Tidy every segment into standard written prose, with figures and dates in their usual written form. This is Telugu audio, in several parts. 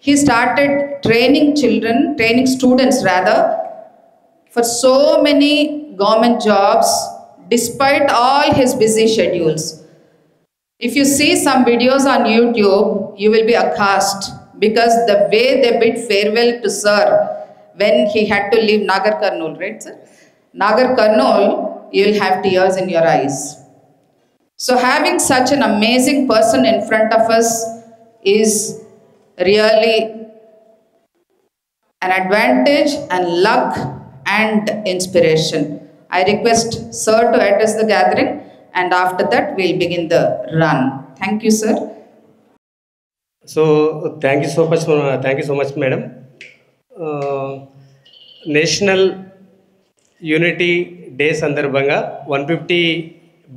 he started training children, training students rather, for so many government jobs despite all his busy schedules. If you see some videos on YouTube, you will be aghast because the way they bid farewell to Sir when he had to leave Nagar Karnool, right, sir? Nagar Karnool, you will have tears in your eyes. So having such an amazing person in front of us is really an advantage and luck and inspiration. I request Sir to address the gathering, and after that we'll begin the run. Thank you, sir. So thank you so much, madam. National Unity Day Sandarbhanga 150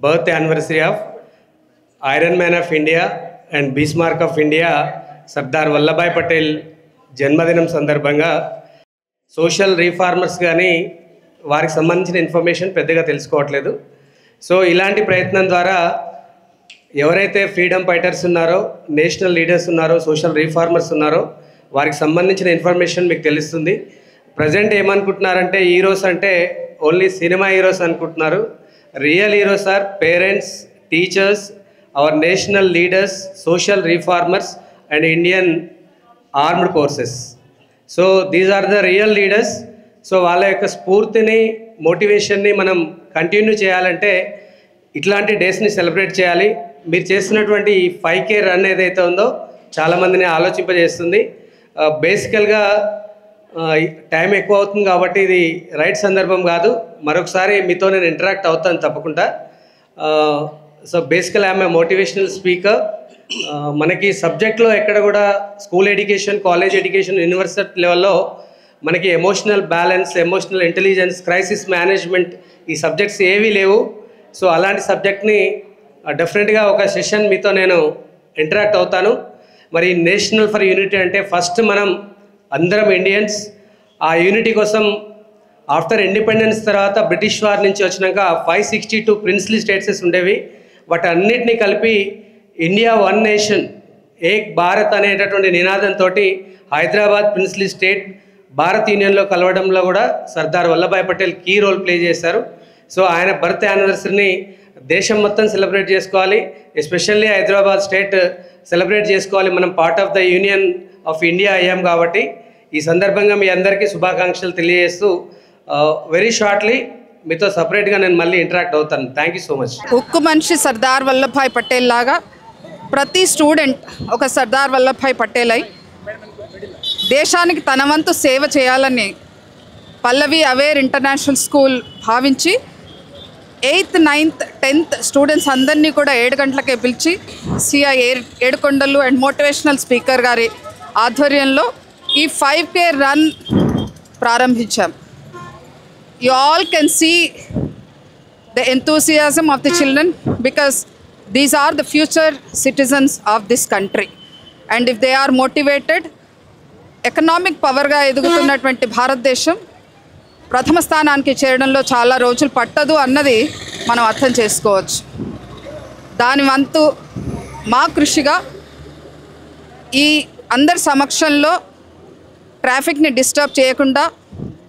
birth anniversary of Iron Man of India and Bismarck of India Sardar Vallabhai Patel జన్మదినం సందర్భంగా సోషల్ రీఫార్మర్స్ కానీ వారికి సంబంధించిన ఇన్ఫర్మేషన్ పెద్దగా తెలుసుకోవట్లేదు. సో ఇలాంటి ప్రయత్నం ద్వారా ఎవరైతే ఫ్రీడమ్ ఫైటర్స్ ఉన్నారో, నేషనల్ లీడర్స్ ఉన్నారో, సోషల్ రీఫార్మర్స్ ఉన్నారో వారికి సంబంధించిన ఇన్ఫర్మేషన్ మీకు తెలుస్తుంది. ప్రజెంట్ ఏమనుకుంటున్నారంటే హీరోస్ అంటే ఓన్లీ సినిమా హీరోస్ అనుకుంటున్నారు. Real heroes are parents, teachers, our national leaders, social reformers and Indian armed forces. So these are the real leaders. So వాళ్ళ యొక్క స్ఫూర్తిని, మోటివేషన్ని మనం కంటిన్యూ చేయాలంటే ఇట్లాంటి డేస్ని సెలబ్రేట్ చేయాలి. మీరు చేస్తున్నటువంటి ఈ 5K రన్ ఏదైతే ఉందో చాలామందిని ఆలోచింపజేస్తుంది. బేసికల్గా టైం ఎక్కువ అవుతుంది కాబట్టి ఇది రైట్ సందర్భం కాదు. మరొకసారి మీతో నేను ఇంటరాక్ట్ అవుతాను తప్పకుండా. సో బేసికల్ ఐఎమ్ ఏ మోటివేషనల్ స్పీకర్. మనకి సబ్జెక్ట్లో ఎక్కడ కూడా school education, college education, university లెవెల్లో మనకి emotional balance, emotional intelligence, crisis management ఈ సబ్జెక్ట్స్ ఏవీ లేవు. సో అలాంటి సబ్జెక్ట్ని డెఫినెట్గా ఒక సెషన్ మీతో నేను ఇంటరాక్ట్ అవుతాను. మరి నేషనల్ ఫర్ యూనిటీ అంటే ఫస్ట్ మనం అందరం ఇండియన్స్ ఆ యూనిటీ కోసం ఆఫ్టర్ ఇండిపెండెన్స్ తర్వాత బ్రిటిష్ వార్ నుంచి వచ్చినాక 562 ప్రిన్స్లీ స్టేట్సెస్ ఉండేవి. వాటి అన్నిటినీ కలిపి ఇండియా వన్ నేషన్ ఏక్ భారత్ అనేటటువంటి నినాదంతో హైదరాబాద్ ప్రిన్స్లీ స్టేట్ భారత్ యూనియన్లో కలవడంలో కూడా Sardar Vallabhbhai Patel key role play చేశారు. సో ఆయన బర్త్ యానివర్సరీని దేశం మొత్తం సెలబ్రేట్ చేసుకోవాలి. ఎస్పెషల్లీ హైదరాబాద్ స్టేట్ సెలబ్రేట్ చేసుకోవాలి. మనం part of the union of India అయ్యాం కాబట్టి ఈ సందర్భంగా మీ అందరికీ శుభాకాంక్షలు తెలియజేస్తూ వెరీ షార్ట్లీ మీతో సపరేట్గా నేను మళ్ళీ ఇంటరాక్ట్ అవుతాను. Thank you so much. ఉక్కు మనిషి సర్దార్ వల్లభాయ్ పటేల్ లాగా ప్రతి స్టూడెంట్ ఒక సర్దార్ వల్లభాయ్ పటేల్ అయి దేశానికి తన వంతు సేవ చేయాలని పల్లవి అవేర్ ఇంటర్నేషనల్ స్కూల్ భావించి 8th, 9th, 10th స్టూడెంట్స్ అందరినీ కూడా 7 గంటలకే పిలిచి CI Yedukondalu and motivational speaker గారి ఆధ్వర్యంలో ఈ 5K రన్ ప్రారంభించాం. You all can see the enthusiasm of the children because these are the future citizens of this country, and if they are motivated, economic power ga ఎదుగుతున్నటువంటి భారతదేశం ప్రథమ స్థానానికి చేరడంలో చాలా రోజులు పట్టదు అన్నది మనం అర్థం చేసుకోవచ్చు. దాని వంతు మా కృషిగా ఈ అందరి సమక్షంలో ట్రాఫిక్ని డిస్టర్బ్ చేయకుండా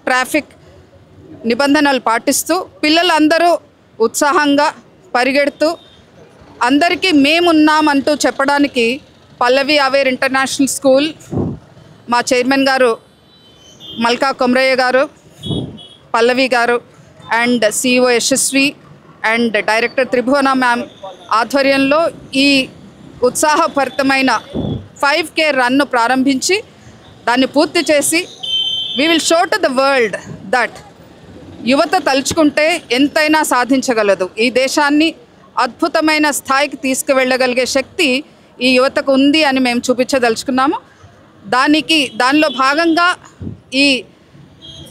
ట్రాఫిక్ నిబంధనలు పాటిస్తూ పిల్లలందరూ ఉత్సాహంగా పరిగెడుతూ అందరికీ మేమున్నామంటూ చెప్పడానికి పల్లవి అవేర్ ఇంటర్నేషనల్ స్కూల్ మా చైర్మన్ గారు మల్కా కొమరయ్య గారు, పల్లవి గారు and CEO Yashasvi and director Tribhuvana ma'am ఆధ్వర్యంలో ఈ ఉత్సాహభరితమైన 5K రన్ను ప్రారంభించి దాన్ని పూర్తి చేసి we will show to the world that యువత తలుచుకుంటే ఎంతైనా సాధించగలదు. ఈ దేశాన్ని అద్భుతమైన స్థాయికి తీసుకువెళ్ళగలిగే శక్తి ఈ యువతకు ఉంది అని మేము చూపించదలుచుకున్నాము. దానిలో భాగంగా ఈ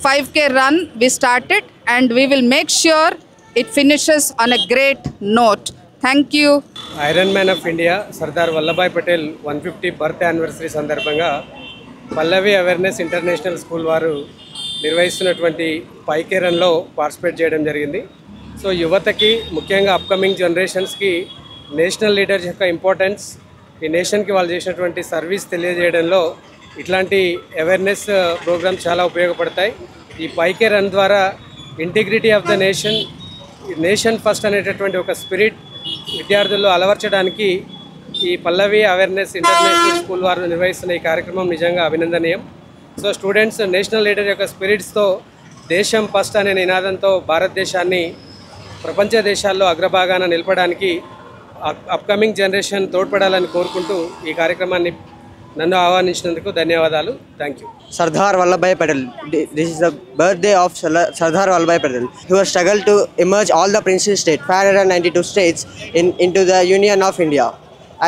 5K run we started and we will make sure it finishes on a great note. Thank you. Iron man of India Sardar Vallabhbhai Patel 150 birth anniversary సందర్భంగా పల్లవి అవేర్నెస్ ఇంటర్నేషనల్ స్కూల్ వారు నిర్వహిస్తున్నటువంటి 5K రన్లో పార్టిసిపేట్ చేయడం జరిగింది. సో యువతకి ముఖ్యంగా అప్కమింగ్ జనరేషన్స్కి నేషనల్ లీడర్స్ యొక్క ఇంపార్టెన్స్, ఈ నేషన్కి వాళ్ళు చేసినటువంటి సర్వీస్ తెలియజేయడంలో ఇట్లాంటి అవేర్నెస్ ప్రోగ్రామ్స్ చాలా ఉపయోగపడతాయి. ఈ పైకే రన్ ద్వారా integrity of the nation first అనేటటువంటి ఒక స్పిరిట్ విద్యార్థుల్లో అలవర్చడానికి ఈ పల్లవి అవేర్నెస్ ఇంటర్నేషనల్ స్కూల్ వారు నిర్వహిస్తున్న ఈ కార్యక్రమం నిజంగా అభినందనీయం. సో స్టూడెంట్స్ నేషనల్ లీడర్ యొక్క స్పిరిట్స్తో దేశం ఫస్ట్ అనే నినాదంతో భారతదేశాన్ని ప్రపంచ దేశాల్లో అగ్రభాగాన నిలపడానికి అప్కమింగ్ జనరేషన్ తోడ్పడాలని కోరుకుంటూ ఈ కార్యక్రమాన్ని నన్ను ఆహ్వానించినందుకు ధన్యవాదాలు. Thank you. Sardar Vallabhbhai Patel. This is the birthday of Sardar Vallabhbhai Patel, who has struggled to emerge all the princely states, 592 states, into the Union of India.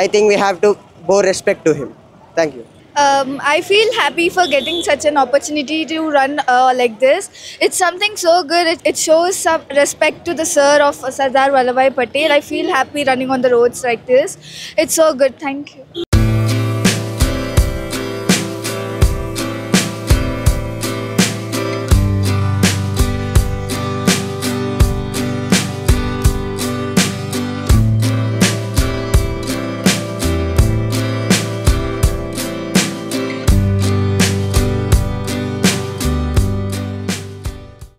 I think we have to bow respect to him. Thank you. I feel happy for getting such an opportunity to run like this. It's something so good. It shows some respect to the sir of Sardar Vallabhbhai Patel. I feel happy running on the roads like this. It's so good. Thank you.